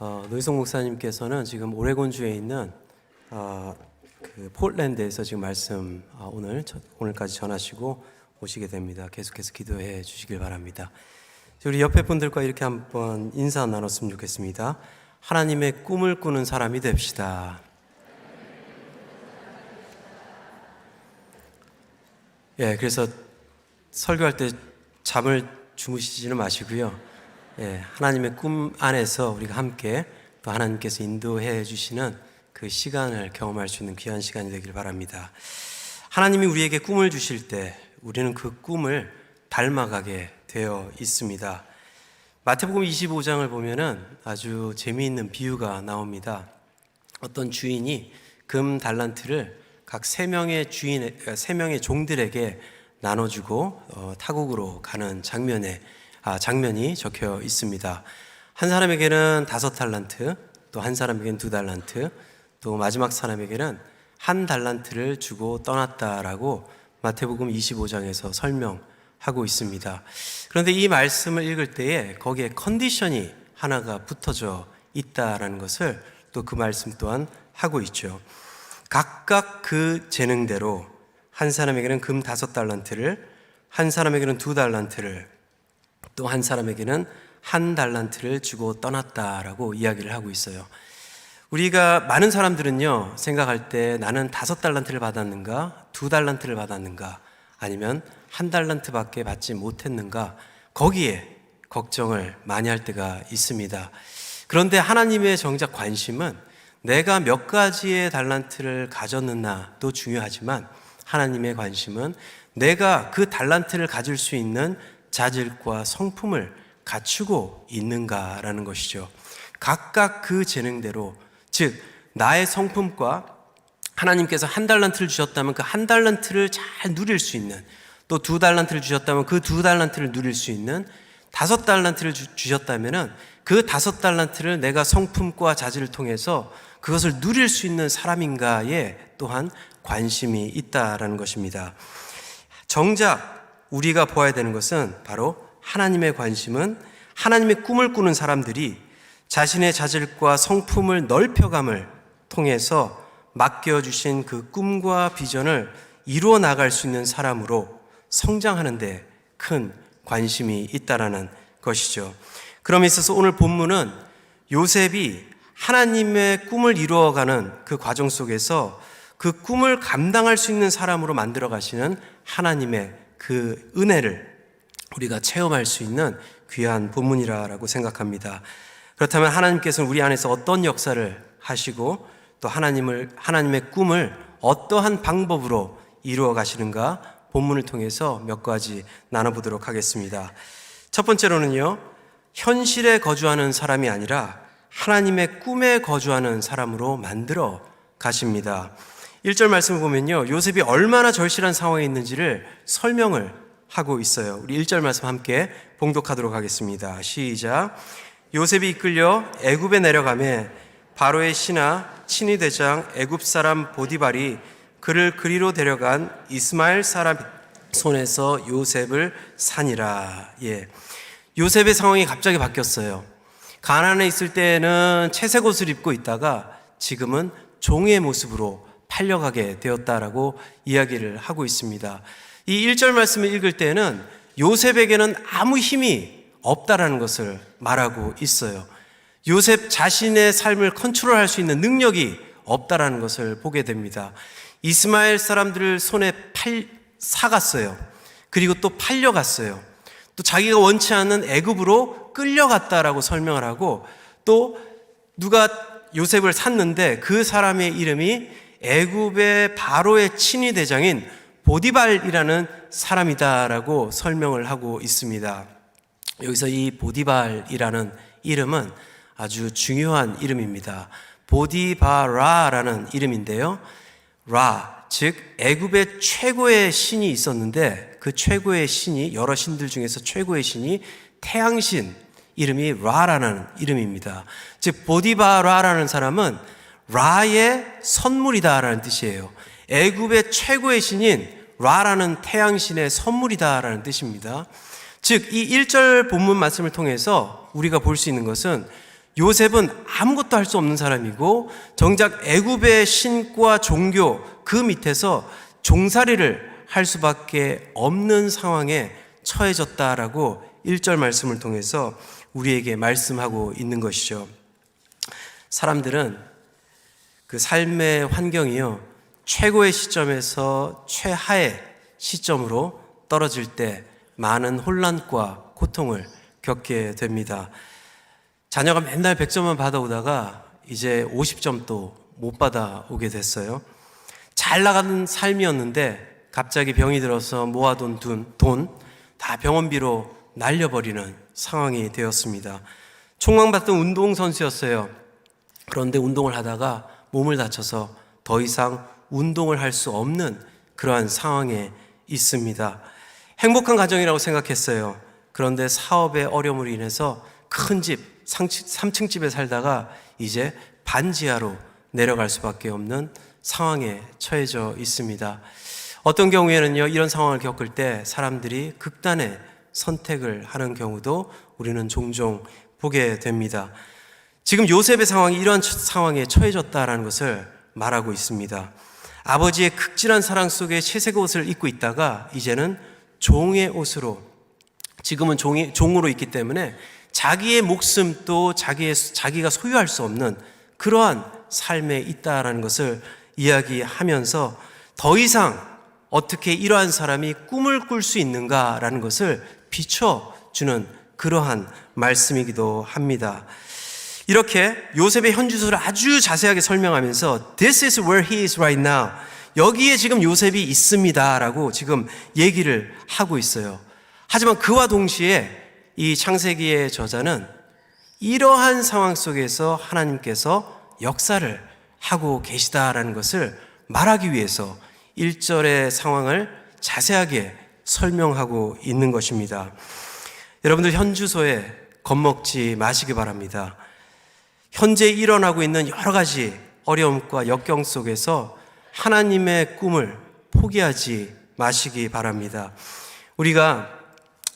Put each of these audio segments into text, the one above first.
노희성 목사님께서는 지금 오레곤주에 있는 그 폴란드에서 지금 말씀 오늘까지 전하시고 오시게 됩니다. 계속해서 기도해 주시길 바랍니다. 우리 옆에 분들과 이렇게 한번 인사 나눴으면 좋겠습니다. 하나님의 꿈을 꾸는 사람이 됩시다. 그래서 설교할 때 잠을 주무시지는 마시고요. 하나님의 꿈 안에서 우리가 함께 또 하나님께서 인도해 주시는 그 시간을 경험할 수 있는 귀한 시간이 되길 바랍니다. 하나님이 우리에게 꿈을 주실 때 우리는 그 꿈을 닮아가게 되어 있습니다. 마태복음 25장을 보면은 아주 재미있는 비유가 나옵니다. 어떤 주인이 금 달란트를 각 세 명의 종들에게 나눠주고 타국으로 가는 장면이 적혀 있습니다. 한 사람에게는 5달란트, 또 한 사람에게는 2달란트, 또 마지막 사람에게는 1달란트를 주고 떠났다라고 마태복음 25장에서 설명하고 있습니다. 그런데 이 말씀을 읽을 때에 거기에 컨디션이 하나가 붙어져 있다라는 것을 또 그 말씀 또한 하고 있죠. 각각 그 재능대로 한 사람에게는 금 5달란트를, 한 사람에게는 2달란트를, 또 한 사람에게는 1달란트를 주고 떠났다라고 이야기를 하고 있어요. 우리가 많은 사람들은요, 생각할 때 나는 5달란트를 받았는가, 2달란트를 받았는가, 아니면 1달란트밖에 받지 못했는가, 거기에 걱정을 많이 할 때가 있습니다. 그런데 하나님의 정작 관심은 내가 몇 가지의 달란트를 가졌느냐도 중요하지만 하나님의 관심은 내가 그 달란트를 가질 수 있는 자질과 성품을 갖추고 있는가라는 것이죠. 각각 그 재능대로, 즉 나의 성품과 하나님께서 1달란트를 주셨다면 그 1달란트를 잘 누릴 수 있는, 또 2달란트를 주셨다면 그 2달란트를 누릴 수 있는, 5달란트를 주셨다면 그 5달란트를 내가 성품과 자질을 통해서 그것을 누릴 수 있는 사람인가에 또한 관심이 있다라는 것입니다. 정작 우리가 보아야 되는 것은 바로 하나님의 관심은 하나님의 꿈을 꾸는 사람들이 자신의 자질과 성품을 넓혀감을 통해서 맡겨주신 그 꿈과 비전을 이루어 나갈 수 있는 사람으로 성장하는 데 큰 관심이 있다라는 것이죠. 그럼에 있어서 오늘 본문은 요셉이 하나님의 꿈을 이루어가는 그 과정 속에서 그 꿈을 감당할 수 있는 사람으로 만들어 가시는 하나님의 그 은혜를 우리가 체험할 수 있는 귀한 본문이라고 생각합니다. 그렇다면 하나님께서는 우리 안에서 어떤 역사를 하시고 또 하나님의 꿈을 어떠한 방법으로 이루어 가시는가 본문을 통해서 몇 가지 나눠보도록 하겠습니다. 첫 번째로는요, 현실에 거주하는 사람이 아니라 하나님의 꿈에 거주하는 사람으로 만들어 가십니다. 1절 말씀을 보면요, 요셉이 얼마나 절실한 상황에 있는지를 설명을 하고 있어요. 우리 1절 말씀 함께 봉독하도록 하겠습니다. 시작. 요셉이 이끌려 애굽에 내려가매 바로의 신하 친위 대장 애굽 사람 보디발이 그를 그리로 데려간 이스마엘 사람 손에서 요셉을 산이라. 요셉의 상황이 갑자기 바뀌었어요. 가나안에 있을 때는 채색 옷을 입고 있다가 지금은 종의 모습으로 팔려가게 되었다라고 이야기를 하고 있습니다. 이 1절 말씀을 읽을 때는 요셉에게는 아무 힘이 없다라는 것을 말하고 있어요. 요셉 자신의 삶을 컨트롤할 수 있는 능력이 없다라는 것을 보게 됩니다. 이스마엘 사람들을 손에 사갔어요. 그리고 또 팔려갔어요. 또 자기가 원치 않는 애굽으로 끌려갔다라고 설명을 하고, 또 누가 요셉을 샀는데 그 사람의 이름이 애굽의 바로의 친위 대장인 보디발이라는 사람이다라고 설명을 하고 있습니다. 여기서 이 보디발이라는 이름은 아주 중요한 이름입니다. 보디바라라는 이름인데요, 라, 즉 애굽의 최고의 신이 있었는데 그 최고의 신이, 여러 신들 중에서 최고의 신이 태양신, 이름이 라라는 이름입니다. 즉 보디바라라는 사람은 라의 선물이다라는 뜻이에요. 애굽의 최고의 신인 라라는 태양신의 선물이다라는 뜻입니다. 즉 이 1절 본문 말씀을 통해서 우리가 볼 수 있는 것은 요셉은 아무것도 할 수 없는 사람이고 정작 애굽의 신과 종교 그 밑에서 종살이를 할 수밖에 없는 상황에 처해졌다라고 1절 말씀을 통해서 우리에게 말씀하고 있는 것이죠. 사람들은 그 삶의 환경이요, 최고의 시점에서 최하의 시점으로 떨어질 때 많은 혼란과 고통을 겪게 됩니다. 자녀가 맨날 100점만 받아오다가 이제 50점도 못 받아오게 됐어요. 잘 나가는 삶이었는데 갑자기 병이 들어서 모아둔 돈 다 병원비로 날려버리는 상황이 되었습니다. 촉망받던 운동선수였어요. 그런데 운동을 하다가 몸을 다쳐서 더 이상 운동을 할 수 없는 그러한 상황에 있습니다. 행복한 가정이라고 생각했어요. 그런데 사업의 어려움으로 인해서 큰 집, 3층 집에 살다가 이제 반지하로 내려갈 수밖에 없는 상황에 처해져 있습니다. 어떤 경우에는요, 이런 상황을 겪을 때 사람들이 극단의 선택을 하는 경우도 우리는 종종 보게 됩니다. 지금 요셉의 상황이 이러한 상황에 처해졌다라는 것을 말하고 있습니다. 아버지의 극진한 사랑 속에 채색 옷을 입고 있다가 이제는 종의 옷으로, 지금은 종으로 있기 때문에 자기의 목숨도 자기가 소유할 수 없는 그러한 삶에 있다라는 것을 이야기하면서 더 이상 어떻게 이러한 사람이 꿈을 꿀 수 있는가라는 것을 비춰주는 그러한 말씀이기도 합니다. 이렇게 요셉의 현주소를 아주 자세하게 설명하면서 This is where he is right now. 여기에 지금 요셉이 있습니다 라고 지금 얘기를 하고 있어요. 하지만 그와 동시에 이 창세기의 저자는 이러한 상황 속에서 하나님께서 역사를 하고 계시다라는 것을 말하기 위해서 1절의 상황을 자세하게 설명하고 있는 것입니다. 여러분들 현주소에 겁먹지 마시기 바랍니다. 현재 일어나고 있는 여러 가지 어려움과 역경 속에서 하나님의 꿈을 포기하지 마시기 바랍니다. 우리가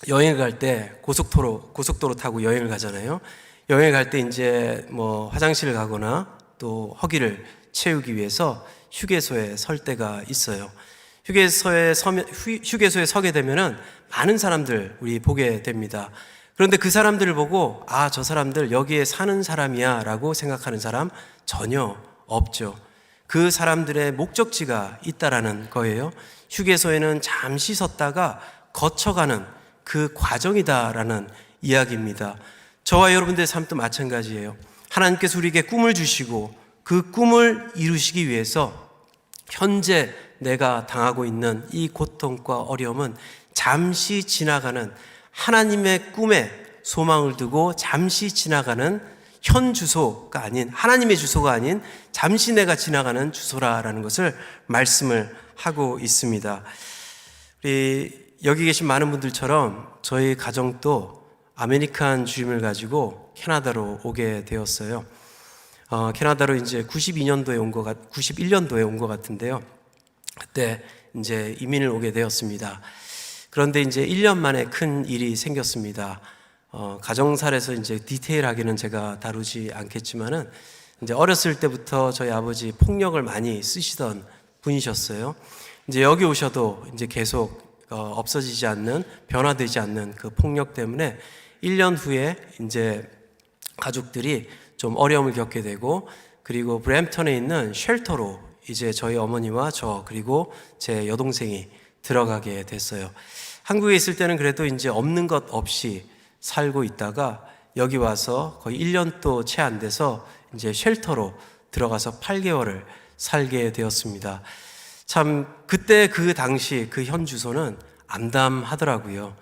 여행을 갈 때 고속도로 타고 여행을 가잖아요. 여행을 갈 때 이제 화장실을 가거나 또 허기를 채우기 위해서 휴게소에 설 때가 있어요. 휴게소에 서게 되면은 많은 사람들 우리 보게 됩니다. 그런데 그 사람들을 보고 저 사람들 여기에 사는 사람이야 라고 생각하는 사람 전혀 없죠. 그 사람들의 목적지가 있다라는 거예요. 휴게소에는 잠시 섰다가 거쳐가는 그 과정이다라는 이야기입니다. 저와 여러분들의 삶도 마찬가지예요. 하나님께서 우리에게 꿈을 주시고 그 꿈을 이루시기 위해서 현재 내가 당하고 있는 이 고통과 어려움은 잠시 지나가는, 하나님의 꿈에 소망을 두고 잠시 지나가는 현주소가 아닌, 하나님의 주소가 아닌 잠시 내가 지나가는 주소라는 것을 말씀을 하고 있습니다. 여기 계신 많은 분들처럼 저희 가정도 아메리칸 주임을 가지고 캐나다로 오게 되었어요. 캐나다로 이제 91년도에 온 것 같은데요. 그때 이제 이민을 오게 되었습니다. 그런데 이제 1년 만에 큰 일이 생겼습니다. 가정살에서 이제 디테일하게는 제가 다루지 않겠지만은 이제 어렸을 때부터 저희 아버지 폭력을 많이 쓰시던 분이셨어요. 이제 여기 오셔도 이제 계속 없어지지 않는, 변화되지 않는 그 폭력 때문에 1년 후에 이제 가족들이 좀 어려움을 겪게 되고, 그리고 브램프턴에 있는 쉘터로 이제 저희 어머니와 저 그리고 제 여동생이 들어가게 됐어요. 한국에 있을 때는 그래도 이제 없는 것 없이 살고 있다가 여기 와서 거의 1년도 채 안 돼서 이제 쉘터로 들어가서 8개월을 살게 되었습니다. 참 그때 그 당시 그 현 주소는 암담하더라고요.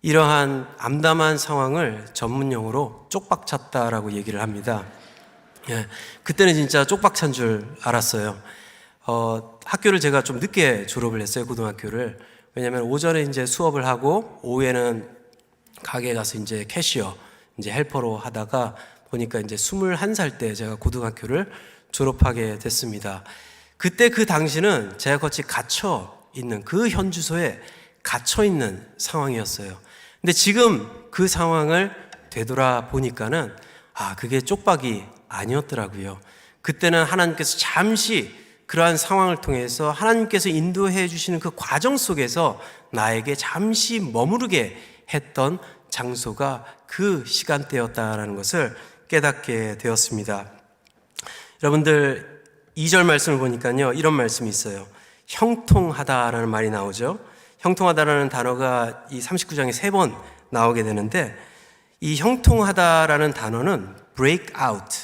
이러한 암담한 상황을 전문용어로 쪽박찼다라고 얘기를 합니다. 그때는 진짜 쪽박찬 줄 알았어요. 학교를 제가 좀 늦게 졸업을 했어요, 고등학교를. 왜냐하면 오전에 이제 수업을 하고 오후에는 가게에 가서 이제 캐시어, 이제 헬퍼로 하다가 보니까 이제 21살 때 제가 고등학교를 졸업하게 됐습니다. 그때 그 당시는 제가 같이 갇혀 있는 그 현 주소에 갇혀 있는 상황이었어요. 근데 지금 그 상황을 되돌아 보니까는 그게 쪽박이 아니었더라고요. 그때는 하나님께서 잠시 그러한 상황을 통해서 하나님께서 인도해 주시는 그 과정 속에서 나에게 잠시 머무르게 했던 장소가 그 시간대였다라는 것을 깨닫게 되었습니다. 여러분들 2절 말씀을 보니까요, 이런 말씀이 있어요. 형통하다라는 말이 나오죠. 형통하다라는 단어가 이 39장에 3번 나오게 되는데, 이 형통하다라는 단어는 break out,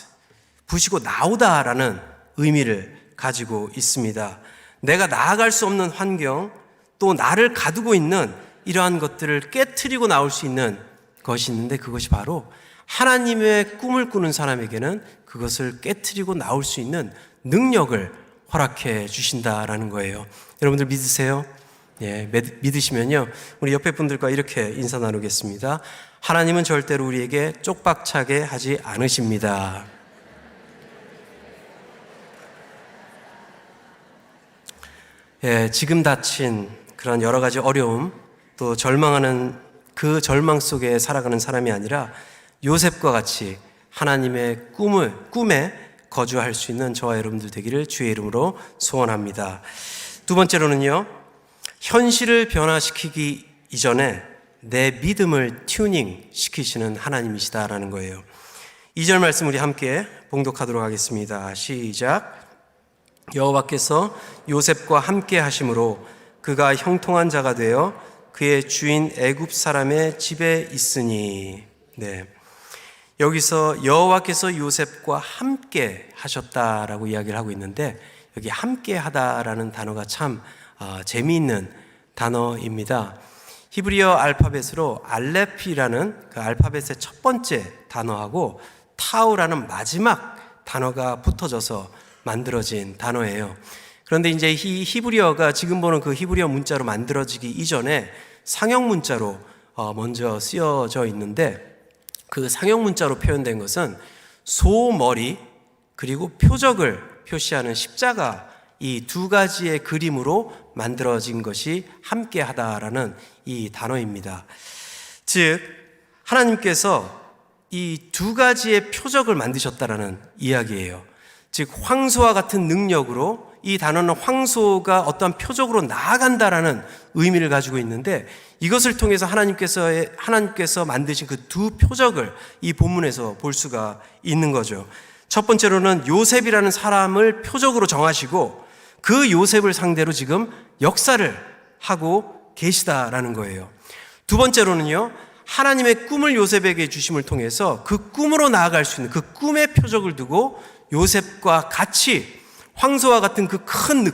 부시고 나오다라는 의미를 가지고 있습니다. 내가 나아갈 수 없는 환경, 또 나를 가두고 있는 이러한 것들을 깨트리고 나올 수 있는 것이 있는데, 그것이 바로 하나님의 꿈을 꾸는 사람에게는 그것을 깨트리고 나올 수 있는 능력을 허락해 주신다라는 거예요. 여러분들 믿으세요? 예, 믿으시면요, 우리 옆에 분들과 이렇게 인사 나누겠습니다. 하나님은 절대로 우리에게 쪽박차게 하지 않으십니다. 예, 지금 닥친 그런 여러 가지 어려움, 또 절망하는 그 절망 속에 살아가는 사람이 아니라 요셉과 같이 하나님의 꿈에 거주할 수 있는 저와 여러분들 되기를 주의 이름으로 소원합니다. 두 번째로는요, 현실을 변화시키기 이전에 내 믿음을 튜닝 시키시는 하나님이시다라는 거예요. 2절 말씀 우리 함께 봉독하도록 하겠습니다. 시작. 여호와께서 요셉과 함께 하심으로 그가 형통한 자가 되어 그의 주인 애굽 사람의 집에 있으니. 네, 여기서 여호와께서 요셉과 함께 하셨다라고 이야기를 하고 있는데, 여기 함께 하다라는 단어가 참 재미있는 단어입니다. 히브리어 알파벳으로 알레피라는 그 알파벳의 첫 번째 단어하고 타우라는 마지막 단어가 붙어져서 만들어진 단어예요. 그런데 이제 이 히브리어가 지금 보는 그 히브리어 문자로 만들어지기 이전에 상형 문자로 먼저 쓰여져 있는데, 그 상형 문자로 표현된 것은 소머리 그리고 표적을 표시하는 십자가, 이 두 가지의 그림으로 만들어진 것이 함께하다라는 이 단어입니다. 즉 하나님께서 이 두 가지의 표적을 만드셨다라는 이야기예요. 즉 황소와 같은 능력으로, 이 단어는 황소가 어떠한 표적으로 나아간다라는 의미를 가지고 있는데, 이것을 통해서 하나님께서 만드신 그 두 표적을 이 본문에서 볼 수가 있는 거죠. 첫 번째로는 요셉이라는 사람을 표적으로 정하시고 그 요셉을 상대로 지금 역사를 하고 계시다라는 거예요. 두 번째로는요, 하나님의 꿈을 요셉에게 주심을 통해서 그 꿈으로 나아갈 수 있는 그 꿈의 표적을 두고 요셉과 같이 황소와 같은 그 큰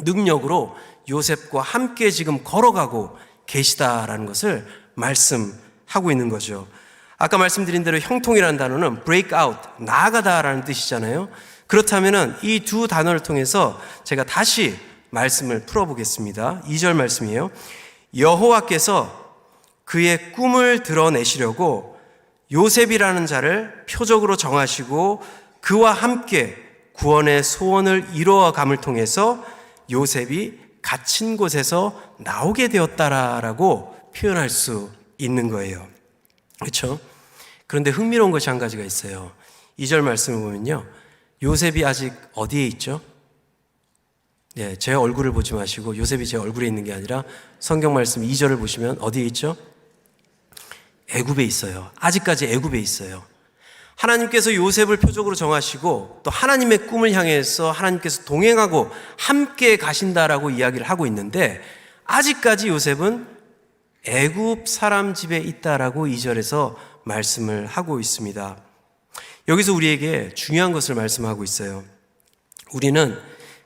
능력으로 요셉과 함께 지금 걸어가고 계시다라는 것을 말씀하고 있는 거죠. 아까 말씀드린 대로 형통이라는 단어는 break out, 나아가다라는 뜻이잖아요. 그렇다면 이 두 단어를 통해서 제가 다시 말씀을 풀어보겠습니다. 2절 말씀이에요. 여호와께서 그의 꿈을 드러내시려고 요셉이라는 자를 표적으로 정하시고 그와 함께 구원의 소원을 이루어감을 통해서 요셉이 갇힌 곳에서 나오게 되었다라고 표현할 수 있는 거예요. 그렇죠? 그런데 흥미로운 것이 한 가지가 있어요. 2절 말씀을 보면요, 요셉이 아직 어디에 있죠? 네, 제 얼굴을 보지 마시고 요셉이 제 얼굴에 있는 게 아니라 성경 말씀 2절을 보시면 어디에 있죠? 애굽에 있어요. 아직까지 애굽에 있어요. 하나님께서 요셉을 표적으로 정하시고 또 하나님의 꿈을 향해서 하나님께서 동행하고 함께 가신다라고 이야기를 하고 있는데, 아직까지 요셉은 애굽 사람 집에 있다라고 2절에서 말씀을 하고 있습니다. 여기서 우리에게 중요한 것을 말씀하고 있어요. 우리는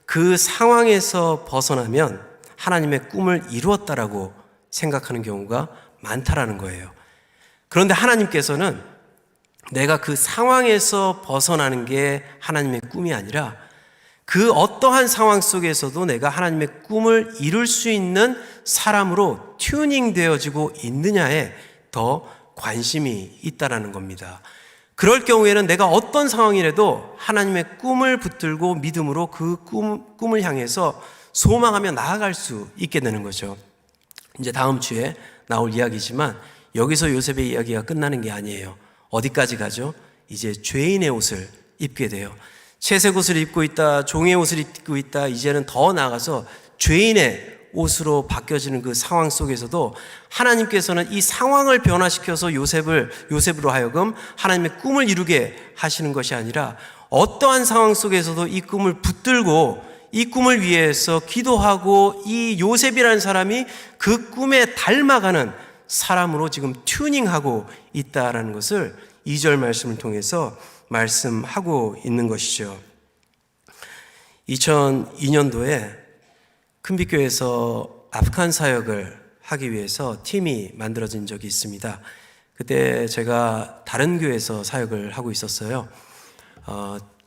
그 상황에서 벗어나면 하나님의 꿈을 이루었다라고 생각하는 경우가 많다라는 거예요. 그런데 하나님께서는 내가 그 상황에서 벗어나는 게 하나님의 꿈이 아니라 그 어떠한 상황 속에서도 내가 하나님의 꿈을 이룰 수 있는 사람으로 튜닝 되어지고 있느냐에 더 관심이 있다라는 겁니다. 그럴 경우에는 내가 어떤 상황이라도 하나님의 꿈을 붙들고 믿음으로 그 꿈을 향해서 소망하며 나아갈 수 있게 되는 거죠. 이제 다음 주에 나올 이야기지만 여기서 요셉의 이야기가 끝나는 게 아니에요. 어디까지 가죠? 이제 죄인의 옷을 입게 돼요. 채색 옷을 입고 있다, 종의 옷을 입고 있다, 이제는 더 나아가서 죄인의 옷으로 바뀌어지는 그 상황 속에서도 하나님께서는 이 상황을 변화시켜서 요셉으로 하여금 하나님의 꿈을 이루게 하시는 것이 아니라 어떠한 상황 속에서도 이 꿈을 붙들고 이 꿈을 위해서 기도하고 이 요셉이라는 사람이 그 꿈에 닮아가는 사람으로 지금 튜닝하고 있다라는 것을 2절 말씀을 통해서 말씀하고 있는 것이죠. 2002년도에 큰빛교회에서 아프간 사역을 하기 위해서 팀이 만들어진 적이 있습니다. 그때 제가 다른 교회에서 사역을 하고 있었어요.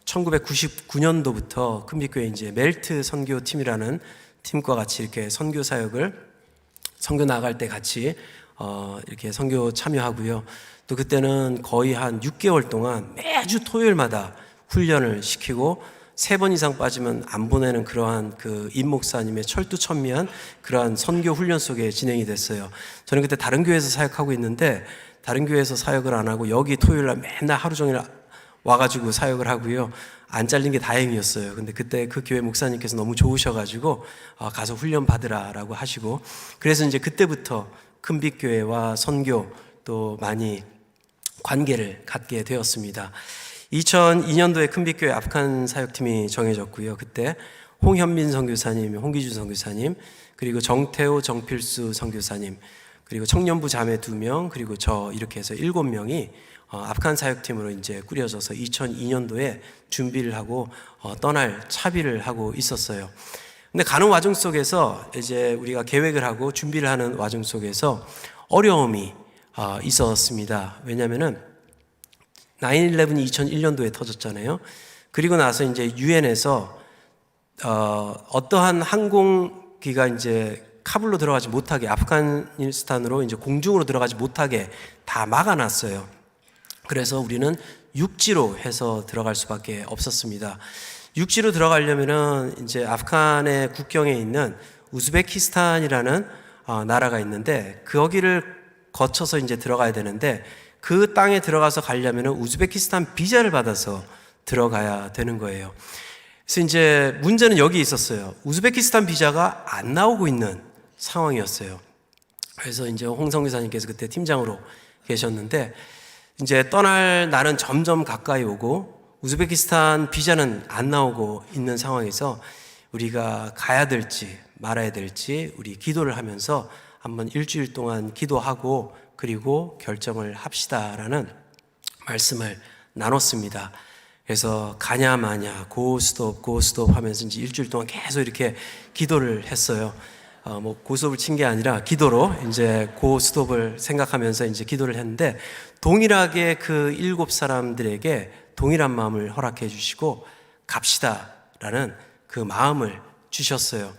1999년도부터 큰빛교회 이제 멜트 선교팀이라는 팀과 같이 이렇게 선교 나갈 때 같이 이렇게 선교 참여하고요. 또 그때는 거의 한 6개월 동안 매주 토요일마다 훈련을 시키고 3번 이상 빠지면 안 보내는 그러한 그 임 목사님의 철두천미한 그러한 선교 훈련 속에 진행이 됐어요. 저는 그때 다른 교회에서 사역하고 있는데 다른 교회에서 사역을 안 하고 여기 토요일날 맨날 하루 종일 와가지고 사역을 하고요. 안 잘린 게 다행이었어요. 근데 그때 그 교회 목사님께서 너무 좋으셔가지고 가서 훈련 받으라라고 하시고, 그래서 이제 그때부터 큰빛교회와 선교 또 많이 관계를 갖게 되었습니다. 2002년도에 큰빛교회 아프간 사역팀이 정해졌고요. 그때 홍현민 선교사님, 홍기준 선교사님, 그리고 정태호, 정필수 선교사님, 그리고 청년부 자매 2명, 그리고 저 이렇게 해서 7명이 아프간 사역팀으로 이제 꾸려져서 2002년도에 준비를 하고 떠날 차비를 하고 있었어요. 근데 가는 와중 속에서 이제 우리가 계획을 하고 준비를 하는 와중 속에서 어려움이 있었습니다. 왜냐면은 9/11이 2001년도에 터졌잖아요. 그리고 나서 이제 유엔에서 어떠한 항공기가 이제 카불로 들어가지 못하게, 아프가니스탄으로 이제 공중으로 들어가지 못하게 다 막아놨어요. 그래서 우리는 육지로 해서 들어갈 수밖에 없었습니다. 육지로 들어가려면은 이제 아프간의 국경에 있는 우즈베키스탄이라는 나라가 있는데 거기를 거쳐서 이제 들어가야 되는데 그 땅에 들어가서 가려면은 우즈베키스탄 비자를 받아서 들어가야 되는 거예요. 그래서 이제 문제는 여기 있었어요. 우즈베키스탄 비자가 안 나오고 있는 상황이었어요. 그래서 이제 홍성 기사님께서 그때 팀장으로 계셨는데 이제 떠날 날은 점점 가까이 오고 우즈베키스탄 비자는 안 나오고 있는 상황에서 우리가 가야 될지 말아야 될지 우리 기도를 하면서 한번 일주일 동안 기도하고 그리고 결정을 합시다라는 말씀을 나눴습니다. 그래서 가냐 마냐 고스톱 하면서 이제 일주일 동안 계속 이렇게 기도를 했어요. 고스톱을 친 게 아니라 기도로 이제 고스톱을 생각하면서 이제 기도를 했는데 동일하게 그 7사람들에게 동일한 마음을 허락해 주시고 갑시다라는 그 마음을 주셨어요.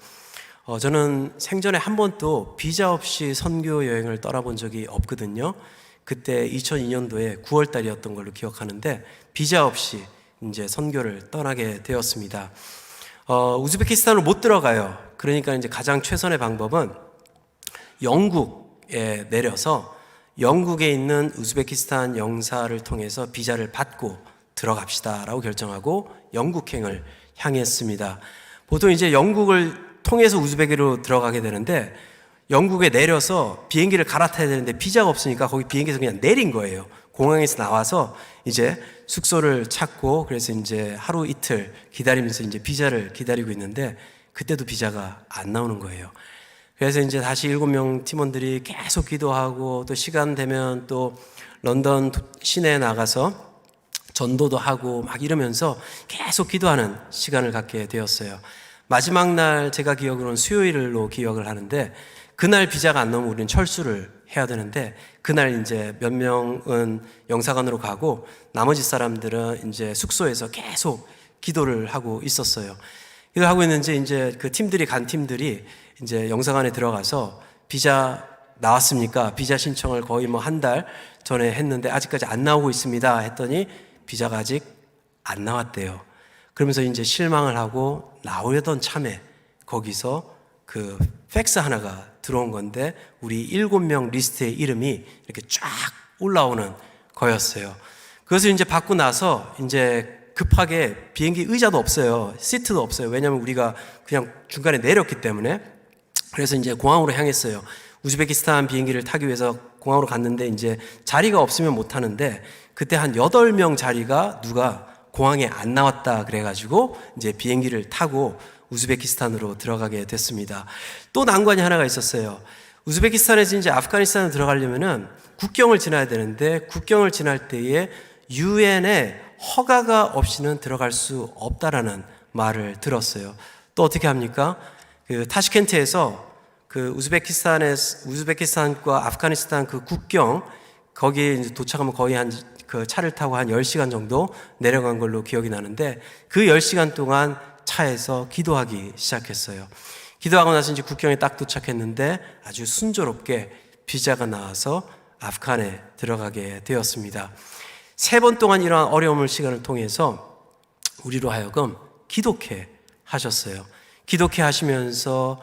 저는 생전에 한 번도 비자 없이 선교 여행을 떠나본 적이 없거든요. 그때 2002년도에 9월 달이었던 걸로 기억하는데 비자 없이 이제 선교를 떠나게 되었습니다. 우즈베키스탄으로 못 들어가요. 그러니까 이제 가장 최선의 방법은 영국에 내려서 영국에 있는 우즈베키스탄 영사를 통해서 비자를 받고 들어갑시다라고 결정하고 영국행을 향했습니다. 보통 이제 영국을 통해서 우즈베키로 들어가게 되는데 영국에 내려서 비행기를 갈아타야 되는데 비자가 없으니까 거기 비행기에서 그냥 내린 거예요. 공항에서 나와서 이제 숙소를 찾고 그래서 이제 하루 이틀 기다리면서 이제 비자를 기다리고 있는데 그때도 비자가 안 나오는 거예요. 그래서 이제 다시 7명 팀원들이 계속 기도하고 또 시간 되면 또 런던 시내에 나가서 전도도 하고 막 이러면서 계속 기도하는 시간을 갖게 되었어요. 마지막 날 제가 기억으로는 수요일로 기억을 하는데 그날 비자가 안 나오면 우리는 철수를 해야 되는데 그날 이제 몇 명은 영사관으로 가고 나머지 사람들은 이제 숙소에서 계속 기도를 하고 있었어요. 이거 하고 있는지 이제 그 간 팀들이 이제 영사관에 들어가서 비자 나왔습니까? 비자 신청을 거의 한 달 전에 했는데 아직까지 안 나오고 있습니다. 했더니 비자가 아직 안 나왔대요. 그러면서 이제 실망을 하고 나오려던 참에 거기서 그 팩스 하나가 들어온 건데 우리 7명 리스트의 이름이 이렇게 쫙 올라오는 거였어요. 그것을 이제 받고 나서 이제 급하게 비행기 의자도 없어요. 시트도 없어요. 왜냐하면 우리가 그냥 중간에 내렸기 때문에. 그래서 이제 공항으로 향했어요. 우즈베키스탄 비행기를 타기 위해서 공항으로 갔는데 이제 자리가 없으면 못 타는데 그때 한 8명 자리가 누가 공항에 안 나왔다 그래가지고 이제 비행기를 타고 우즈베키스탄으로 들어가게 됐습니다. 또 난관이 하나가 있었어요. 우즈베키스탄에서 이제 아프가니스탄으로 들어가려면은 국경을 지나야 되는데 국경을 지날 때에 유엔의 허가가 없이는 들어갈 수 없다라는 말을 들었어요. 또 어떻게 합니까? 그 타슈켄트에서 그 우즈베키스탄과 아프가니스탄 그 국경 거기에 이제 도착하면 거의 한 그 차를 타고 한 10시간 정도 내려간 걸로 기억이 나는데 그 10시간 동안 차에서 기도하기 시작했어요. 기도하고 나서 이제 국경에 딱 도착했는데 아주 순조롭게 비자가 나와서 아프간에 들어가게 되었습니다. 3번 동안 이러한 어려움을 시간을 통해서 우리로 하여금 기독해 하셨어요. 기독해 하시면서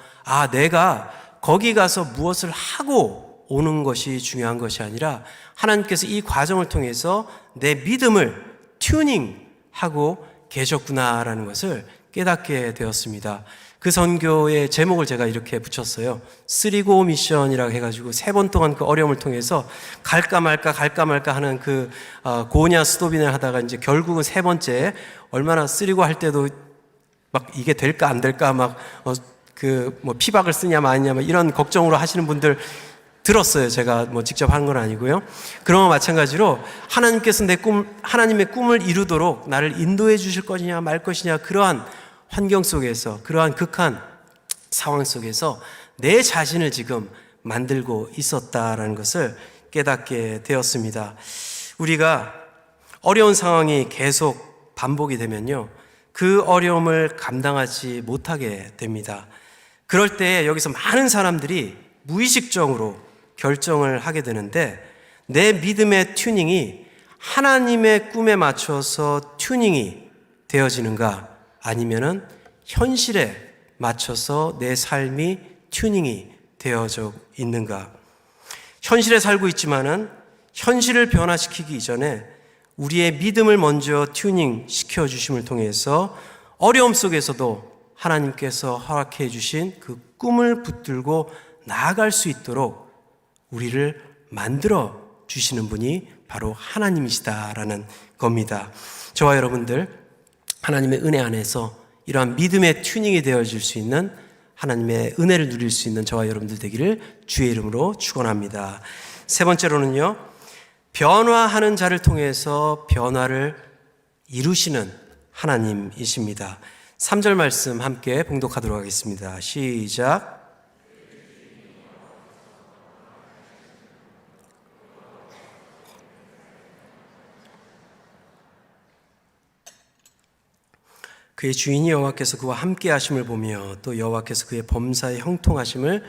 내가 거기 가서 무엇을 하고 오는 것이 중요한 것이 아니라 하나님께서 이 과정을 통해서 내 믿음을 튜닝하고 계셨구나라는 것을 깨닫게 되었습니다. 그 선교의 제목을 제가 이렇게 붙였어요. 3go 미션이라고 해가지고 3번 동안 그 어려움을 통해서 갈까 말까 하는 그 고냐 스톱인을 하다가 이제 결국은 3번째 얼마나 3go 할 때도 막 이게 될까 안 될까 피박을 쓰냐 마냐 이런 걱정으로 하시는 분들 들었어요. 제가 직접 한 건 아니고요. 그런 거 마찬가지로 하나님께서 하나님의 꿈을 이루도록 나를 인도해 주실 것이냐 말 것이냐 그러한 환경 속에서 그러한 극한 상황 속에서 내 자신을 지금 만들고 있었다라는 것을 깨닫게 되었습니다. 우리가 어려운 상황이 계속 반복이 되면요. 그 어려움을 감당하지 못하게 됩니다. 그럴 때 여기서 많은 사람들이 무의식적으로 결정을 하게 되는데 내 믿음의 튜닝이 하나님의 꿈에 맞춰서 튜닝이 되어지는가 아니면은 현실에 맞춰서 내 삶이 튜닝이 되어져 있는가. 현실에 살고 있지만은 현실을 변화시키기 이전에 우리의 믿음을 먼저 튜닝 시켜주심을 통해서 어려움 속에서도 하나님께서 허락해 주신 그 꿈을 붙들고 나아갈 수 있도록 우리를 만들어 주시는 분이 바로 하나님이시다라는 겁니다. 저와 여러분들 하나님의 은혜 안에서 이러한 믿음의 튜닝이 되어질 수 있는 하나님의 은혜를 누릴 수 있는 저와 여러분들 되기를 주의 이름으로 축원합니다. 3번째로는요. 변화하는 자를 통해서 변화를 이루시는 하나님이십니다. 3절 말씀 함께 봉독하도록 하겠습니다. 시작. 그의 주인이 여호와께서 그와 함께 하심을 보며 또 여호와께서 그의 범사에 형통하심을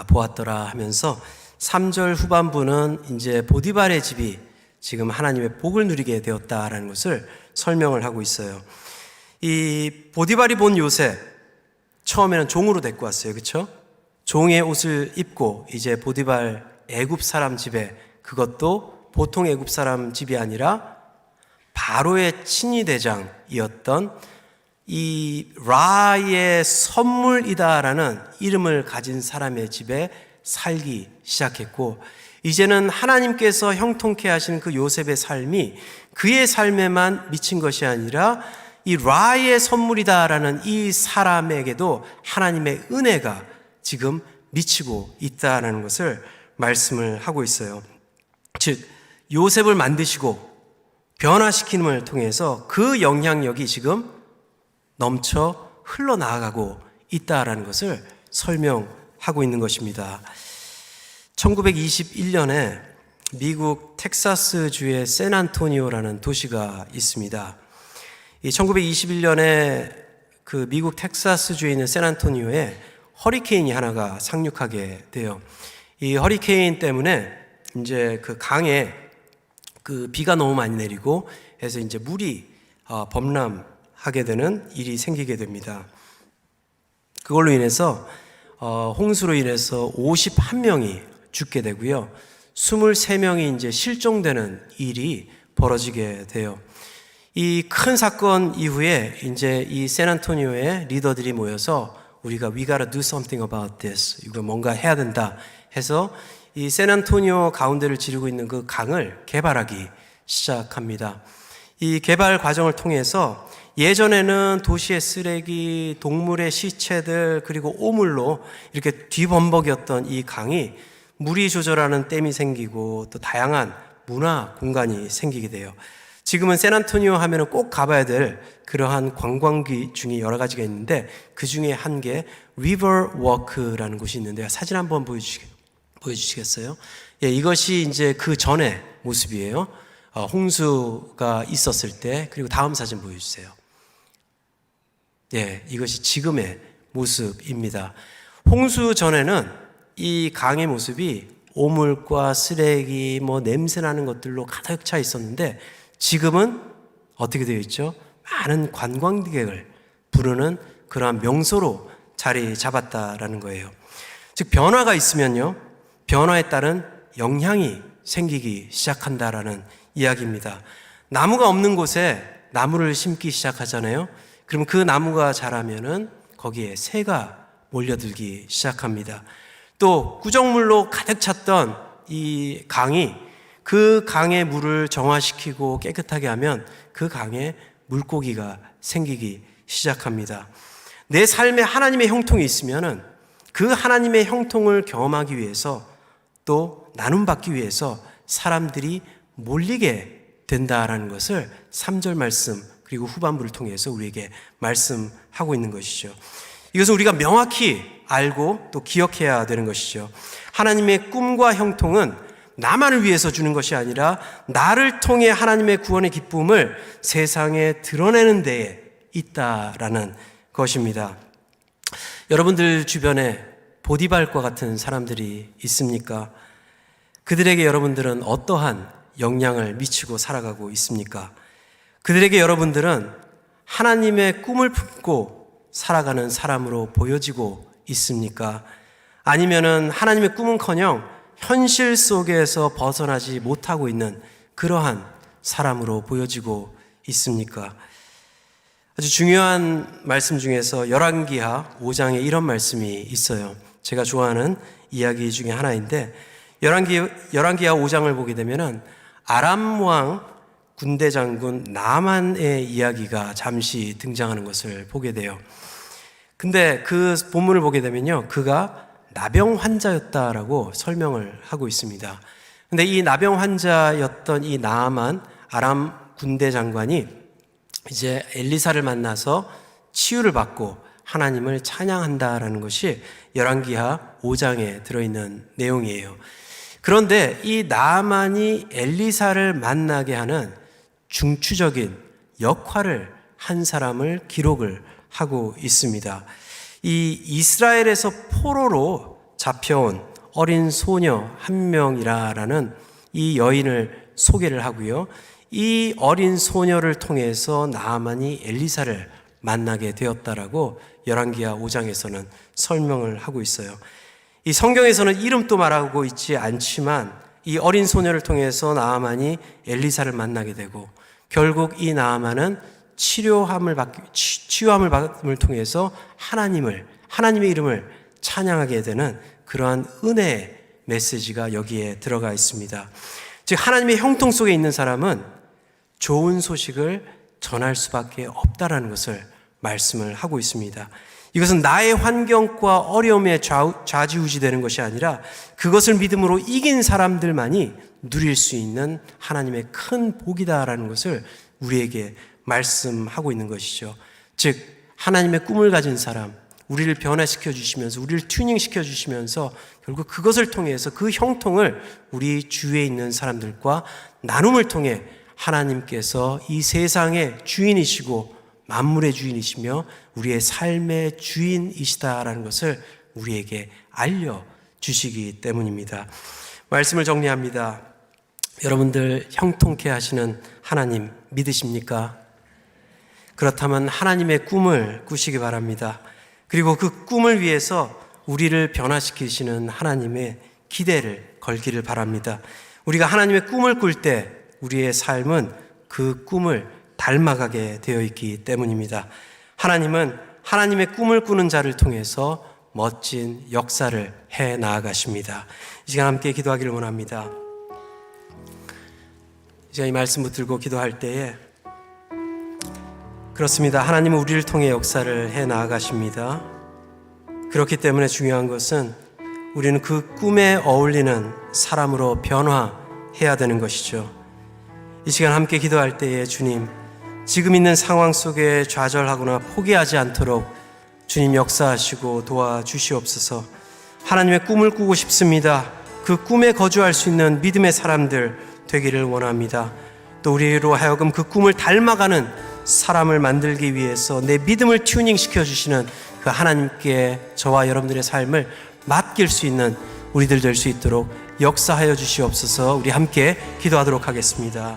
보았더라 하면서 3절 후반부는 이제 보디발의 집이 지금 하나님의 복을 누리게 되었다라는 것을 설명을 하고 있어요. 이 보디발이 본 요셉 처음에는 종으로 데리고 왔어요. 그렇죠? 종의 옷을 입고 이제 보디발 애굽 사람 집에, 그것도 보통 애굽 사람 집이 아니라 바로의 친위대장이었던 이 라의 선물이다라는 이름을 가진 사람의 집에 살기 시작했고, 이제는 하나님께서 형통케 하시는 그 요셉의 삶이 그의 삶에만 미친 것이 아니라 이 라의 선물이다라는 이 사람에게도 하나님의 은혜가 지금 미치고 있다는 것을 말씀을 하고 있어요. 즉 요셉을 만드시고 변화시킴을 통해서 그 영향력이 지금 넘쳐 흘러나가고 있다라는 것을 설명하고 있는 것입니다. 1921년에 미국 텍사스주의 샌안토니오라는 도시가 있습니다. 이 1921년에 그 미국 텍사스주에 있는 샌안토니오에 허리케인이 하나가 상륙하게 돼요. 이 허리케인 때문에 이제 그 강에 그 비가 너무 많이 내리고 해서 이제 물이 범람하게 되는 일이 생기게 됩니다. 그걸로 인해서 홍수로 인해서 51명이 죽게 되고요. 23명이 이제 실종되는 일이 벌어지게 돼요. 이 큰 사건 이후에 이제 이 샌안토니오의 리더들이 모여서 우리가 we gotta do something about this. 이거 뭔가 해야 된다 해서 이 샌안토니오 가운데를 지르고 있는 그 강을 개발하기 시작합니다. 이 개발 과정을 통해서 예전에는 도시의 쓰레기, 동물의 시체들, 그리고 오물로 이렇게 뒤범벅이었던 이 강이 물이 조절하는 댐이 생기고 또 다양한 문화 공간이 생기게 돼요. 지금은 샌안토니오 하면은 꼭 가봐야 될 그러한 관광지 중에 여러 가지가 있는데 그 중에 한 게 리버 워크라는 곳이 있는데요. 사진 한번 보여주시겠어요? 예, 이것이 이제 그 전의 모습이에요. 홍수가 있었을 때. 그리고 다음 사진 보여주세요. 예, 이것이 지금의 모습입니다. 홍수 전에는 이 강의 모습이 오물과 쓰레기, 냄새나는 것들로 가득 차 있었는데 지금은 어떻게 되어 있죠? 많은 관광객을 부르는 그러한 명소로 자리 잡았다라는 거예요. 즉 변화가 있으면요, 변화에 따른 영향이 생기기 시작한다라는 이야기입니다. 나무가 없는 곳에 나무를 심기 시작하잖아요. 그럼 그 나무가 자라면은 거기에 새가 몰려들기 시작합니다. 또 구정물로 가득 찼던 이 강이 그 강의 물을 정화시키고 깨끗하게 하면 그 강에 물고기가 생기기 시작합니다. 내 삶에 하나님의 형통이 있으면은 그 하나님의 형통을 경험하기 위해서 또 나눔받기 위해서 사람들이 몰리게 된다라는 것을 3절 말씀 그리고 후반부를 통해서 우리에게 말씀하고 있는 것이죠. 이것은 우리가 명확히 알고 또 기억해야 되는 것이죠. 하나님의 꿈과 형통은 나만을 위해서 주는 것이 아니라 나를 통해 하나님의 구원의 기쁨을 세상에 드러내는 데에 있다라는 것입니다. 여러분들 주변에 보디발과 같은 사람들이 있습니까? 그들에게 여러분들은 어떠한 영향을 미치고 살아가고 있습니까? 그들에게 여러분들은 하나님의 꿈을 품고 살아가는 사람으로 보여지고 있습니까? 아니면은 하나님의 꿈은커녕 현실 속에서 벗어나지 못하고 있는 그러한 사람으로 보여지고 있습니까? 아주 중요한 말씀 중에서 열왕기하 5장에 이런 말씀이 있어요. 제가 좋아하는 이야기 중에 하나인데 열왕기하 5장을 보게 되면은 아람 왕 군대 장군 나만의 이야기가 잠시 등장하는 것을 보게 돼요. 근데 그 본문을 보게 되면요, 그가 나병 환자였다라고 설명을 하고 있습니다. 근데 이 나병 환자였던 이 나아만 아람 군대 장관이 이제 엘리사를 만나서 치유를 받고 하나님을 찬양한다라는 것이 열왕기하 5장에 들어있는 내용이에요. 그런데 이 나아만이 엘리사를 만나게 하는 중추적인 역할을 한 사람을 기록을 하고 있습니다. 이 이스라엘에서 포로로 잡혀온 어린 소녀 한 명이라는 이 여인을 소개를 하고요. 이 어린 소녀를 통해서 나아만이 엘리사를 만나게 되었다라고 열왕기하 5장에서는 설명을 하고 있어요. 이 성경에서는 이름도 말하고 있지 않지만 이 어린 소녀를 통해서 나아만이 엘리사를 만나게 되고 결국 이 나아만은 치유함을 받음을 통해서 하나님의 이름을 찬양하게 되는 그러한 은혜의 메시지가 여기에 들어가 있습니다. 즉 하나님의 형통 속에 있는 사람은 좋은 소식을 전할 수밖에 없다라는 것을 말씀을 하고 있습니다. 이것은 나의 환경과 어려움에 좌지우지되는 것이 아니라 그것을 믿음으로 이긴 사람들만이 누릴 수 있는 하나님의 큰 복이다라는 것을 우리에게 말씀하고 있는 것이죠. 즉 하나님의 꿈을 가진 사람, 우리를 변화시켜 주시면서 우리를 튜닝시켜 주시면서 결국 그것을 통해서 그 형통을 우리 주위에 있는 사람들과 나눔을 통해 하나님께서 이 세상의 주인이시고 만물의 주인이시며 우리의 삶의 주인이시다라는 것을 우리에게 알려주시기 때문입니다. 말씀을 정리합니다. 여러분들 형통케 하시는 하나님 믿으십니까? 그렇다면 하나님의 꿈을 꾸시기 바랍니다. 그리고 그 꿈을 위해서 우리를 변화시키시는 하나님의 기대를 걸기를 바랍니다. 우리가 하나님의 꿈을 꿀 때 우리의 삶은 그 꿈을 닮아가게 되어 있기 때문입니다. 하나님은 하나님의 꿈을 꾸는 자를 통해서 멋진 역사를 해 나아가십니다. 이 시간 함께 기도하기를 원합니다. 제가 이 말씀 붙들고 기도할 때에 그렇습니다. 하나님은 우리를 통해 역사를 해 나아가십니다. 그렇기 때문에 중요한 것은 우리는 그 꿈에 어울리는 사람으로 변화해야 되는 것이죠. 이 시간 함께 기도할 때에 주님, 지금 있는 상황 속에 좌절하거나 포기하지 않도록 주님 역사하시고 도와주시옵소서. 하나님의 꿈을 꾸고 싶습니다. 그 꿈에 거주할 수 있는 믿음의 사람들 되기를 원합니다. 또 우리로 하여금 그 꿈을 닮아가는 사람을 만들기 위해서 내 믿음을 튜닝시켜 주시는 그 하나님께 저와 여러분들의 삶을 맡길 수 있는 우리들 될 수 있도록 역사하여 주시옵소서. 우리 함께 기도하도록 하겠습니다.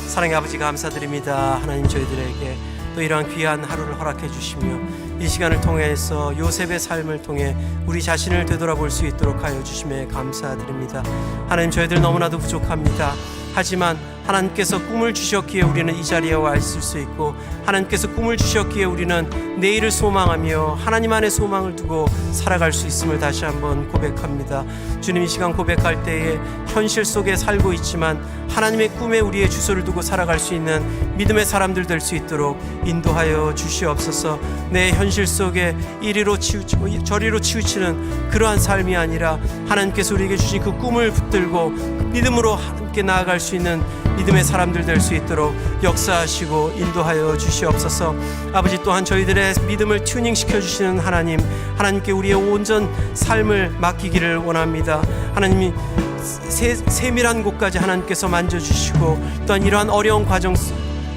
사랑의 아버지 감사드립니다. 하나님 저희들에게 또 이러한 귀한 하루를 허락해 주시며 이 시간을 통해서 요셉의 삶을 통해 우리 자신을 되돌아볼 수 있도록 하여 주심에 감사드립니다. 하나님 저희들 너무나도 부족합니다. 하지만 하나님께서 꿈을 주셨기에 우리는 이 자리에 와 있을 수 있고 하나님께서 꿈을 주셨기에 우리는 내일을 소망하며 하나님 안에 소망을 두고 살아갈 수 있음을 다시 한번 고백합니다. 주님, 이 시간 고백할 때에 현실 속에 살고 있지만 하나님의 꿈에 우리의 주소를 두고 살아갈 수 있는 믿음의 사람들 될 수 있도록 인도하여 주시옵소서. 내 현실 속에 이리로 치우치고 저리로 치우치는 그러한 삶이 아니라 하나님께서 우리에게 주신 그 꿈을 붙들고 믿음으로 함께 나아갈 수 있는 믿음의 사람들 될 수 있도록 역사하시고 인도하여 주시옵소서. 아버지, 또한 저희들의 믿음을 튜닝시켜 주시는 하나님께 우리의 온전 삶을 맡기기를 원합니다. 하나님이 세밀한 곳까지 하나님께서 만져주시고 또한 이러한 어려운 과정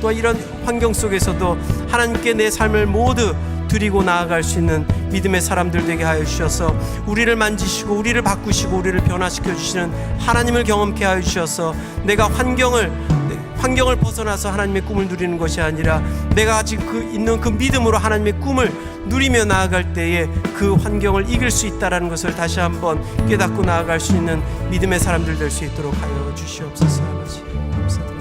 또 이런 환경 속에서도 하나님께 내 삶을 모두 드리고 나아갈 수 있는 믿음의 사람들 되게 하여 주셔서 우리를 만지시고 우리를 바꾸시고 우리를 변화시켜 주시는 하나님을 경험케 하여 주셔서 내가 환경을 벗어나서 하나님의 꿈을 누리는 것이 아니라 내가 아직 있는 그 믿음으로 하나님의 꿈을 누리며 나아갈 때에 그 환경을 이길 수 있다는 것을 다시 한번 깨닫고 나아갈 수 있는 믿음의 사람들 될 수 있도록 하여 주시옵소서. 아버지 감사드립니다.